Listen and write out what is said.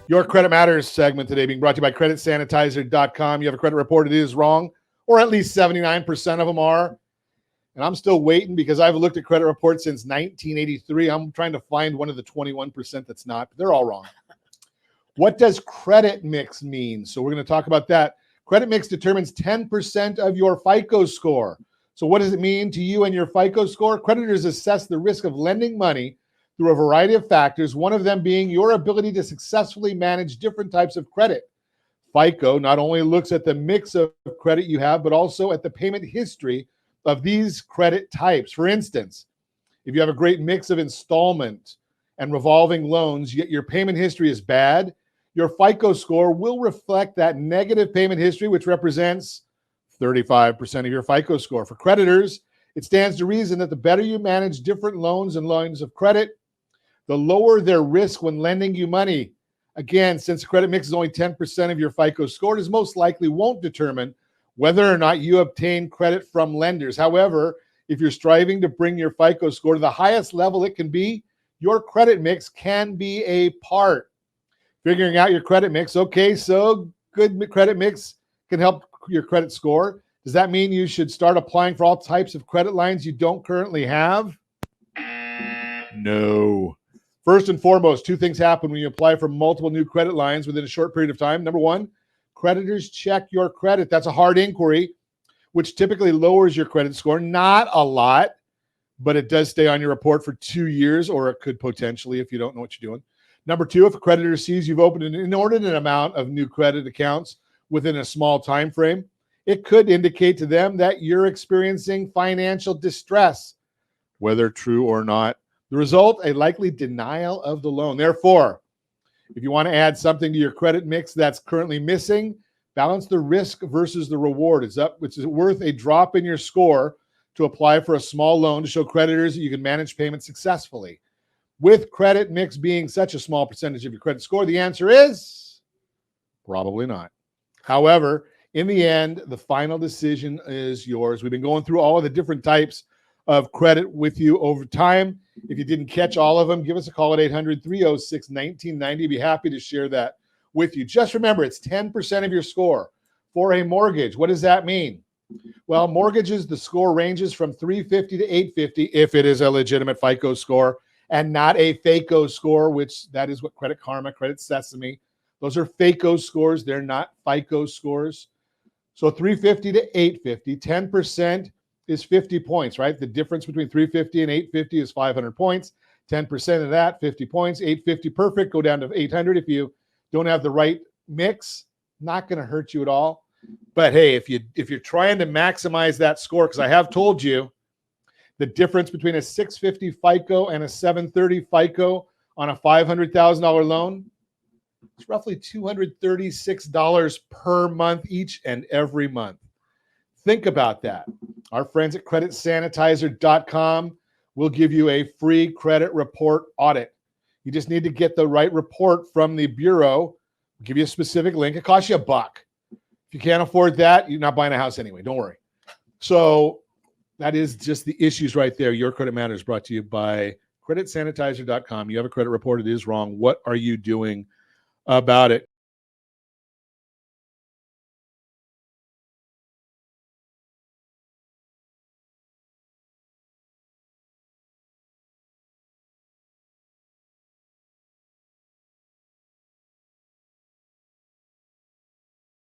Your Credit Matters segment today being brought to you by creditsanitizer.com. You have a credit report, it is wrong, or at least 79% of them are. And I'm still waiting because I've looked at credit reports since 1983. I'm trying to find one of the 21% that's not, but they're all wrong. What does credit mix mean? So we're going to talk about that. Credit mix determines 10% of your FICO score. So what does it mean to you and your FICO score? Creditors assess the risk of lending money through a variety of factors, one of them being your ability to successfully manage different types of credit. FICO not only looks at the mix of credit you have, but also at the payment history of these credit types. For instance, if you have a great mix of installment and revolving loans, yet your payment history is bad, your FICO score will reflect that negative payment history, which represents 35% of your FICO score. For creditors, it stands to reason that the better you manage different loans and lines of credit, the lower their risk when lending you money. Again, since the credit mix is only 10% of your FICO score, it most likely won't determine whether or not you obtain credit from lenders. However, if you're striving to bring your FICO score to the highest level it can be, your credit mix can be a part. Figuring out your credit mix. Okay, so good credit mix can help your credit score. Does that mean you should start applying for all types of credit lines you don't currently have? No. First and foremost, two things happen when you apply for multiple new credit lines within a short period of time. Number one, creditors check your credit. That's a hard inquiry, which typically lowers your credit score. Not a lot, but it does stay on your report for 2 years, or it could potentially if you don't know what you're doing. Number two, if a creditor sees you've opened an inordinate amount of new credit accounts within a small time frame, it could indicate to them that you're experiencing financial distress, whether true or not. The result, a likely denial of the loan. Therefore, if you want to add something to your credit mix that's currently missing, balance the risk versus the reward. It's worth a drop in your score to apply for a small loan to show creditors that you can manage payments successfully. With credit mix being such a small percentage of your credit score, the answer is probably not. However, in the end, the final decision is yours. We've been going through all of the different types of credit with you over time. If you didn't catch all of them, give us a call at 800-306-1990. Be happy to share that with you. Just remember, it's 10% of your score for a mortgage. What does that mean? Well, mortgages, the score ranges from 350 to 850 if it is a legitimate FICO score and not a FICO score, which that is what Credit Karma, Credit Sesame, those are FICO scores. They're not FICO scores. So 350 to 850, 10% is 50 points, right? The difference between 350 and 850 is 500 points. 10% of that, 50 points. 850 perfect, go down to 800 if you don't have the right mix. Not going to hurt you at all. But hey, if you're trying to maximize that score, because I have told you the difference between a 650 FICO and a 730 FICO on a $500,000 loan, it's roughly $236 per month each and every month. Think about that. Our friends at creditsanitizer.com will give you a free credit report audit. You just need to get the right report from the bureau. We'll give you a specific link. It costs you $1. If you can't afford that, you're not buying a house anyway. Don't worry. So that is just the issues right there. Your Credit Matters brought to you by creditsanitizer.com. You have a credit report. It is wrong. What are you doing about it?